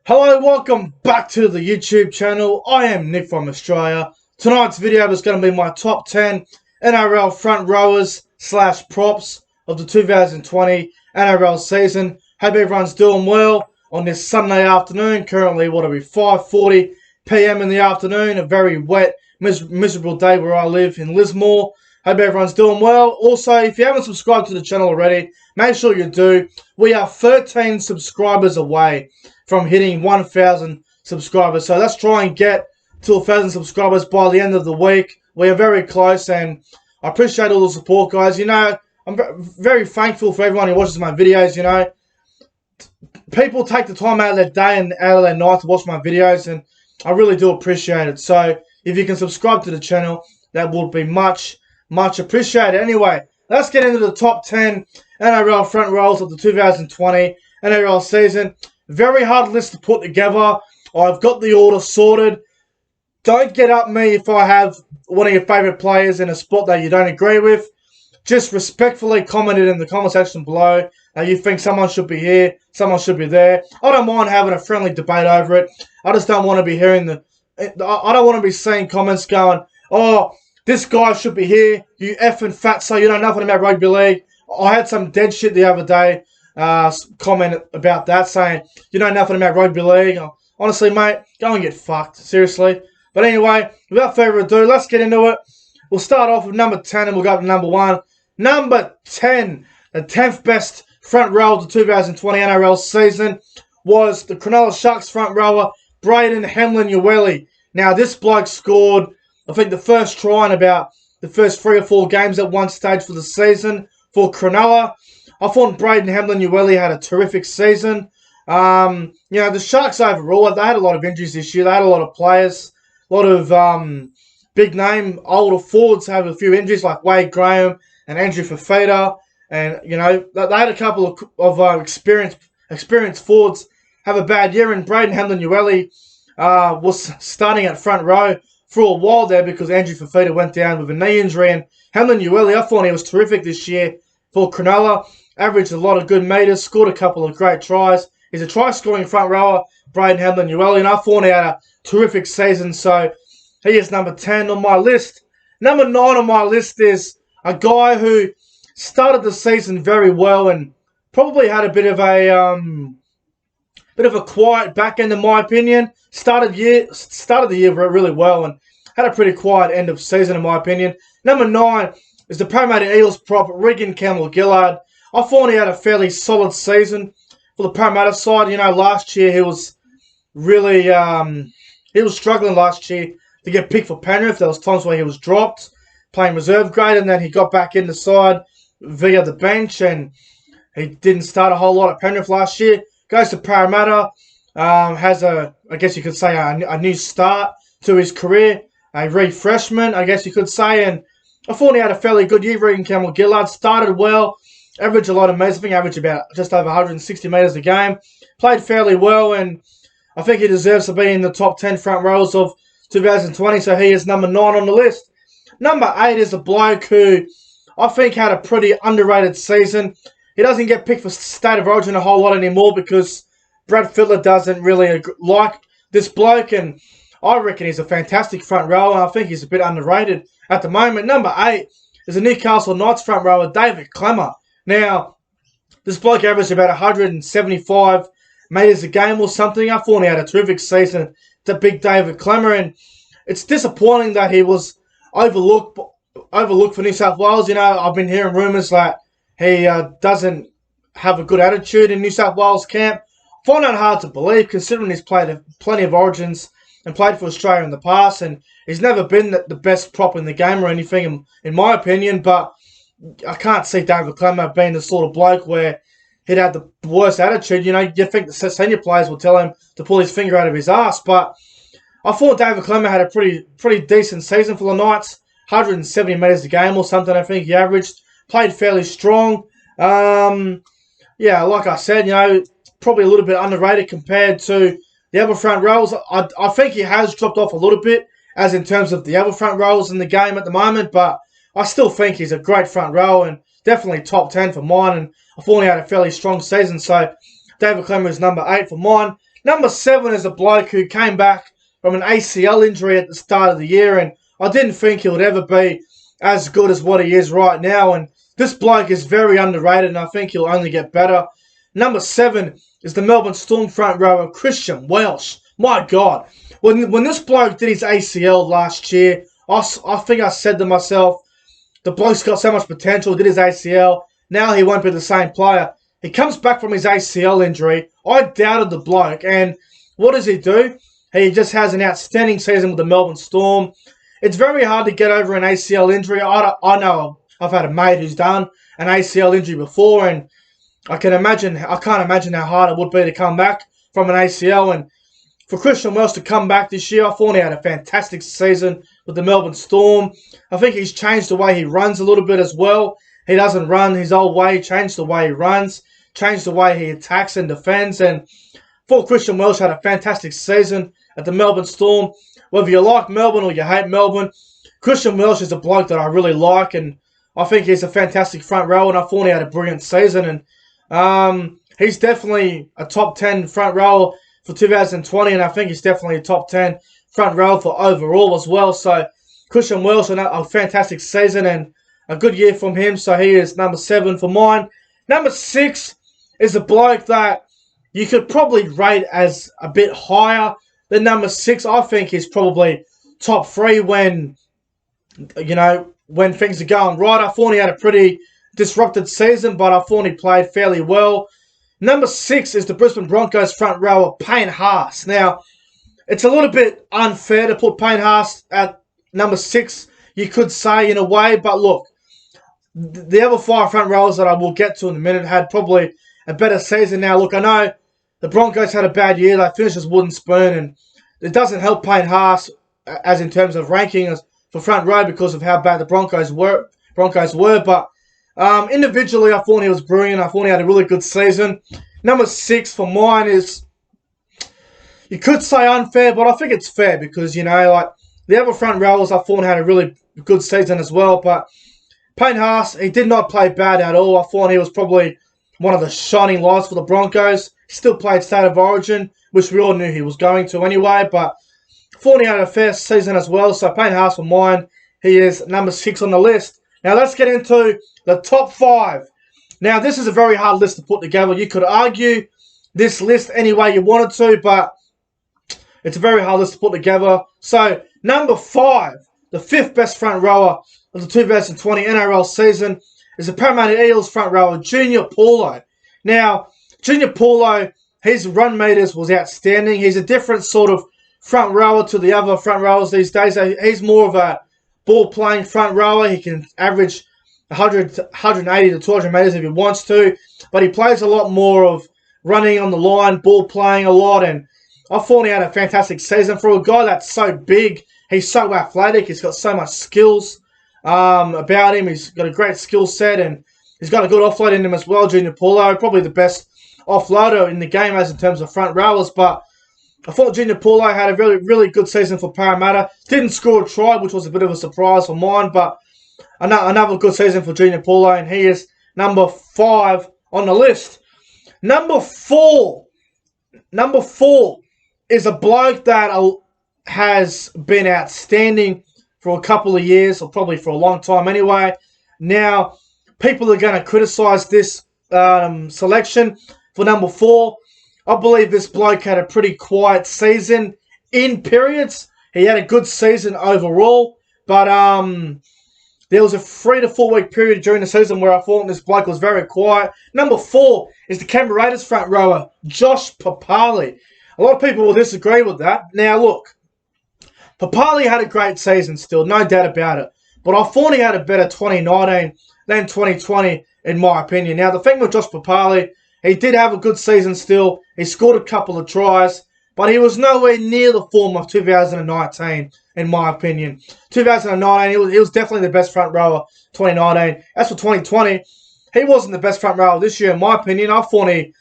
Hello, welcome back to the YouTube channel. I am Nick from Australia. Tonight's video is going to be my top 10 NRL front rowers / props of the 2020 NRL season. Hope everyone's doing well on this Sunday afternoon. Currently, 5:40 PM in the afternoon. A very wet, miserable day where I live in Lismore. Hope everyone's doing well. Also, if you haven't subscribed to the channel already, make sure you do. We are 13 subscribers away from hitting 1,000 subscribers. So let's try and get to 1,000 subscribers by the end of the week. We are very close, and I appreciate all the support, guys. You know, I'm very thankful for everyone who watches my videos. You know, people take the time out of their day and out of their night to watch my videos, and I really do appreciate it. So if you can subscribe to the channel, that would be much appreciated. Anyway, let's get into the top 10 NRL front rows of the 2020 NRL season. Very hard list to put together. I've got the order sorted. Don't get at me if I have one of your favourite players in a spot that you don't agree with. Just respectfully comment it in the comment section below. You think someone should be here, someone should be there. I don't mind having a friendly debate over it. I just don't want to be hearing I don't want to be seeing comments going, "Oh, this guy should be here, you effing fatso, you know nothing about rugby league." I had some dead shit the other day comment about that, saying, "You know nothing about rugby league." Honestly, mate, go and get fucked. Seriously. But anyway, without further ado, let's get into it. We'll start off with number 10 and we'll go up to number 1. Number 10, the 10th best front row of the 2020 NRL season was the Cronulla Sharks front rower, Braden Hamlin-Uele. Now, this bloke scored, I think, the first try in about the first 3 or 4 games at one stage for the season for Cronulla. I thought Braden Hamlin-Uele had a terrific season. You know, the Sharks overall, they had a lot of injuries this year. They had a lot of players, a lot of big-name older forwards have a few injuries, like Wade Graham and Andrew Fafita. And, you know, they had a couple of experienced forwards have a bad year. And Braden Hamlin-Uele was starting at front row for a while there because Andrew Fafita went down with a knee injury. And Hamlin-Uele, I thought he was terrific this year for Cronulla. Averaged a lot of good meters, scored a couple of great tries. He's a try-scoring front rower, Braden Hamlin-Uele, and I thought he had a terrific season, so he is number 10 on my list. Number 9 on my list is a guy who started the season very well and probably had a bit of a quiet back end, in my opinion. Started the year really well and had a pretty quiet end of season, in my opinion. Number 9 is the Parramatta Eels prop, Regan Campbell-Gillard. I thought he had a fairly solid season for the Parramatta side. You know, last year he was really he was struggling last year to get picked for Penrith. There was times where he was dropped, playing reserve grade, and then he got back in the side via the bench, and he didn't start a whole lot at Penrith last year. Goes to Parramatta, has I guess you could say, a new start to his career, a refreshment, I guess you could say, and I thought he had a fairly good year. Regan Campbell-Gillard started well, averaged a lot of meters. I think averaged about just over 160 meters a game. Played fairly well, and I think he deserves to be in the top 10 front rows of 2020, so he is number 9 on the list. Number 8 is a bloke who I think had a pretty underrated season. He doesn't get picked for State of Origin a whole lot anymore because Brad Fittler doesn't really like this bloke, and I reckon he's a fantastic front rower, and I think he's a bit underrated at the moment. Number 8 is a Newcastle Knights front rower, David Klemmer. Now, this bloke averaged about 175 meters a game or something. I thought he had a terrific season, the big David Klemmer, and it's disappointing that he was overlooked for New South Wales. You know, I've been hearing rumours that he doesn't have a good attitude in New South Wales camp. I find that hard to believe, considering he's played plenty of Origins and played for Australia in the past, and he's never been the best prop in the game or anything, in my opinion, but I can't see David Klemmer being the sort of bloke where he'd have the worst attitude. You know, you think the senior players will tell him to pull his finger out of his ass, but I thought David Klemmer had a pretty decent season for the Knights. 170 metres a game or something, I think he averaged. Played fairly strong. Yeah, like I said, you know, probably a little bit underrated compared to the other front rows. I think he has dropped off a little bit, as in terms of the other front rows in the game at the moment, but I still think he's a great front row and definitely top 10 for mine, and I thought he had a fairly strong season, so David Klemmer is number 8 for mine. Number 7 is a bloke who came back from an ACL injury at the start of the year, and I didn't think he would ever be as good as what he is right now. And this bloke is very underrated, and I think he'll only get better. Number 7 is the Melbourne Storm front rower, Christian Welch. My God. When this bloke did his ACL last year, I think I said to myself, the bloke's got so much potential, did his ACL, now he won't be the same player. He comes back from his ACL injury. I doubted the bloke, and what does he do? He just has an outstanding season with the Melbourne Storm. It's very hard to get over an ACL injury. I know I've had a mate who's done an ACL injury before, and I can't imagine how hard it would be to come back from an ACL. And for Christian Welch to come back this year, I thought he had a fantastic season with the Melbourne Storm. I think he's changed the way he runs a little bit as well. He doesn't run his old way, changed the way he runs, changed the way he attacks and defends. And I thought Christian Welch had a fantastic season at the Melbourne Storm. Whether you like Melbourne or you hate Melbourne, Christian Welch is a bloke that I really like, and I think he's a fantastic front rower, and I thought he had a brilliant season. And he's definitely a top 10 front rower for 2020, and I think he's definitely a top 10 front rower for overall as well. So Christian Welch, a fantastic season and a good year from him. So he is number 7 for mine. Number 6 is a bloke that you could probably rate as a bit higher than number 6. I think he's probably top 3 when things are going right. I thought he had a pretty disrupted season, but I thought he played fairly well. Number 6 is the Brisbane Broncos front rower, Payne Haas. Now, it's a little bit unfair to put Payne Haas at number 6, you could say, in a way. But look, the other 5 front rowers that I will get to in a minute had probably a better season. Now, look, I know the Broncos had a bad year. They finished as wooden spoon, and it doesn't help Payne Haas as in terms of rankings for front row because of how bad the Broncos were. But individually, I thought he was brilliant. I thought he had a really good season. Number 6 for mine is, you could say unfair, but I think it's fair because, like the other front rowers, I thought had a really good season as well. But Payne Haas, he did not play bad at all. I thought he was probably one of the shining lights for the Broncos. Still played State of Origin, which we all knew he was going to anyway. But I thought he had a fair season as well. So Payne Haas for mine, he is number 6 on the list. Now let's get into the top 5. Now this is a very hard list to put together. You could argue this list any way you wanted to, but it's a very hard list to put together. So number 5, the 5th best front rower of the 2020 NRL season, is the Parramatta Eels front rower, Junior Paulo. Now, Junior Paulo, his run meters was outstanding. He's a different sort of front rower to the other front rowers these days. He's more of a ball-playing front rower. He can average 180 to 200 metres if he wants to, but he plays a lot more of running on the line, ball-playing a lot, and I thought he had a fantastic season. For a guy that's so big, he's so athletic, he's got so much skills about him. He's got a great skill set, and he's got a good offload in him as well, Junior Paulo. Probably the best offloader in the game as in terms of front rowers, but I thought Junior Paulo had a really, really good season for Parramatta. Didn't score a try, which was a bit of a surprise for mine, but another good season for Junior Paulo, and he is number 5 on the list. Number 4 is a bloke that has been outstanding for a couple of years, or probably for a long time anyway. Now, people are going to criticise this selection for number 4. I believe this bloke had a pretty quiet season in periods. He had a good season overall, but there was a 3 to 4 week period during the season where I thought this bloke was very quiet. Number 4 is the Canberra Raiders front rower, Josh Papali. A lot of people will disagree with that. Now, look, Papali had a great season still, no doubt about it. But I thought he had a better 2019 than 2020, in my opinion. Now, the thing with Josh Papali, he did have a good season still. He scored a couple of tries, but he was nowhere near the form of 2019, in my opinion. 2019, he was definitely the best front rower, 2019. As for 2020, he wasn't the best front rower this year, in my opinion. I thought he,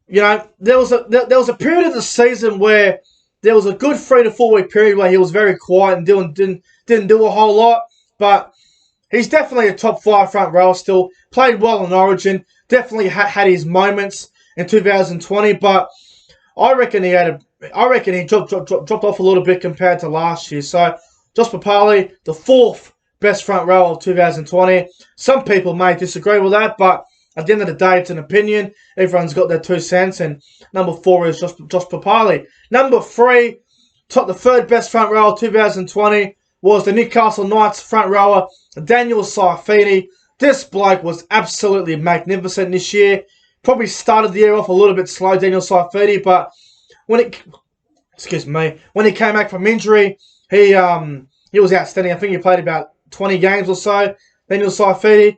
there was a period of the season where there was a good 3 to 4 week period where he was very quiet and didn't do a whole lot. But he's definitely a top 5 front rower still. Played well in Origin. Definitely had his moments in 2020. But I reckon he dropped off a little bit compared to last year. So Josh Papali, the fourth best front row of 2020. Some people may disagree with that, but at the end of the day, it's an opinion. Everyone's got their 2 cents, and number 4 is Josh Papali. Number 3, the third best front row of 2020 was the Newcastle Knights front rower, Daniel Saifiti. This bloke was absolutely magnificent this year. Probably started the year off a little bit slow, Daniel Saifiti, but when he came back from injury, he was outstanding. I think he played about 20 games or so. Daniel Saifiti.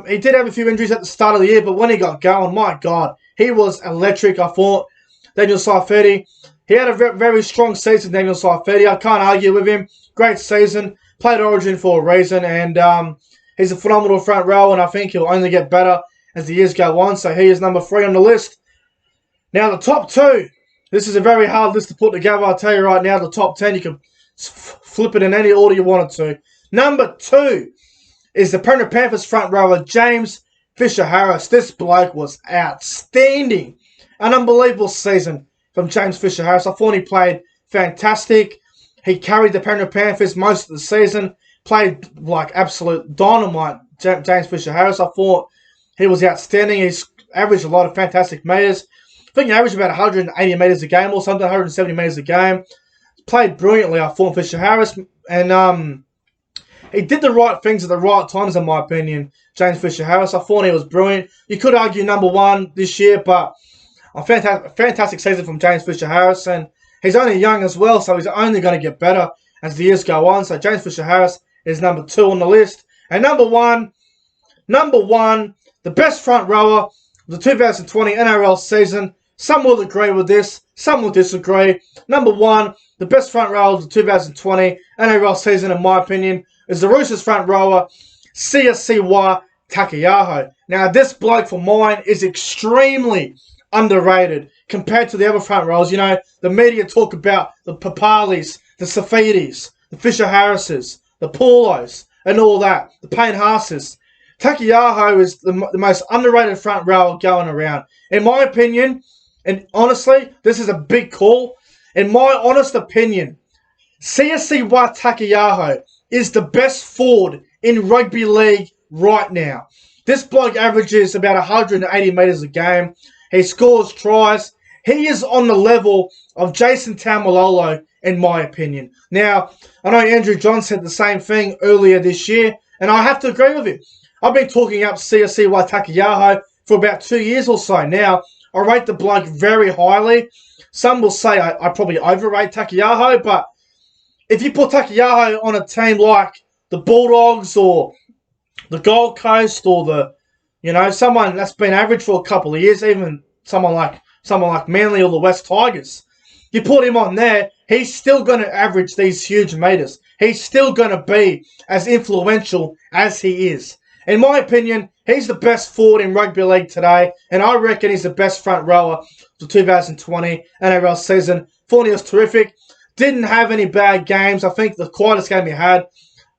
He did have a few injuries at the start of the year, but when he got going, my God, he was electric. I thought Daniel Saifiti. He had a very strong season, Daniel Saifiti. I can't argue with him. Great season. Played Origin for a reason, and he's a phenomenal front row, and I think he'll only get better as the years go on. So he is number 3 on the list. Now the top 2. This is a very hard list to put together. I'll tell you right now, the top 10, you can flip it in any order you wanted to. Number 2 is the Penrith Panthers front rower, James Fisher-Harris. This bloke was outstanding. An unbelievable season from James Fisher-Harris. I thought he played fantastic. He carried the Penrith Panthers most of the season. Played like absolute dynamite, James Fisher-Harris. I thought he was outstanding. He's averaged a lot of fantastic metres. I think he averaged about 180 metres a game or something, 170 metres a game. Played brilliantly, I thought, Fisher-Harris. And he did the right things at the right times, in my opinion, James Fisher-Harris. I thought he was brilliant. You could argue number 1 this year, but a fantastic season from James Fisher-Harris. And he's only young as well, so he's only going to get better as the years go on. So James Fisher-Harris is number 2 on the list. And number one, the best front rower of the 2020 NRL season. Some will agree with this, some will disagree. Number 1, the best front rower of the 2020 NRL season, in my opinion, is the Roosters front rower, Siasiwa Takiaho. Now, this bloke for mine is extremely underrated compared to the other front rowers. You know, the media talk about the Papalis, the Saifitis, the Fisher-Harrises, the Paulos, and all that, the Payne Haas's. Takiaho is the most underrated front rower going around. In my opinion, and honestly, this is a big call. In my honest opinion, Siasiwa Takiaho is the best forward in rugby league right now. This bloke averages about 180 metres a game. He scores tries. He is on the level of Jason Taumalolo, in my opinion. Now, I know Andrew John said the same thing earlier this year, and I have to agree with him. I've been talking up Siasiwa Takiaho for about 2 years or so now. I rate the bloke very highly. Some will say I probably overrate Takiaho, but if you put Takiaho on a team like the Bulldogs or the Gold Coast or someone that's been average for a couple of years, even someone like Manly or the West Tigers, you put him on there, he's still going to average these huge metres. He's still going to be as influential as he is. In my opinion, he's the best forward in rugby league today, and I reckon he's the best front rower of the 2020 NRL season. Thought he was terrific. Didn't have any bad games. I think the quietest game he had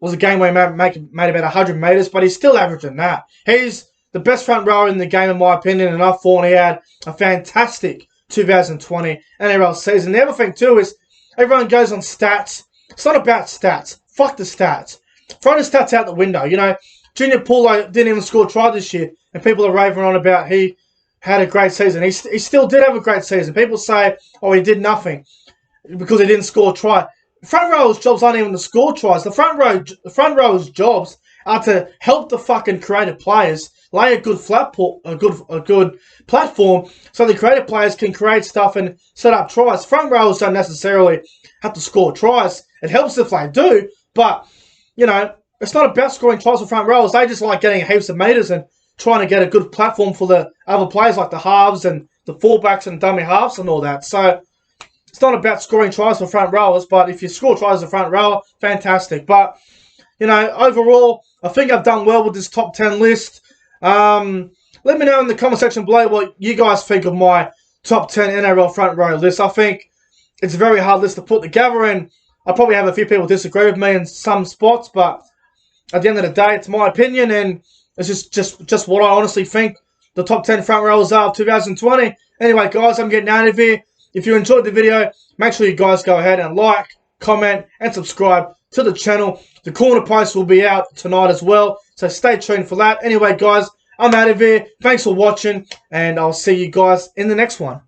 was a game where he made about 100 metres, but he's still averaging that. He's the best front rower in the game, in my opinion, and I thought he had a fantastic 2020 NRL season. The other thing, too, is everyone goes on stats. It's not about stats. Fuck the stats. Throw the stats out the window. You know, Junior Paulo didn't even score a try this year, and people are raving on about he had a great season. He still did have a great season. People say, oh, he did nothing because he didn't score a try. Front rowers' jobs aren't even to score tries. The front rowers' jobs are to help the fucking creative players lay a good platform so the creative players can create stuff and set up tries. Front rowers don't necessarily have to score tries. It helps if they do, but, you know, it's not about scoring tries for front rowers. They just like getting heaps of metres and trying to get a good platform for the other players like the halves and the fullbacks and dummy halves and all that. So it's not about scoring tries for front rowers, but if you score tries as a front rower, fantastic. But, you know, overall, I think I've done well with this top 10 list. Let me know in the comment section below what you guys think of my top 10 NRL front row list. I think it's a very hard list to put together, and I probably have a few people disagree with me in some spots, but at the end of the day, it's my opinion, and it's just what I honestly think the top 10 front rowers are of 2020 Anyway, guys, I'm getting out of here. If you enjoyed the video, make sure you guys go ahead and like, comment, and subscribe to the channel. The corner post will be out tonight as well, so stay tuned for that. Anyway, guys, I'm out of here. Thanks for watching, and I'll see you guys in the next one.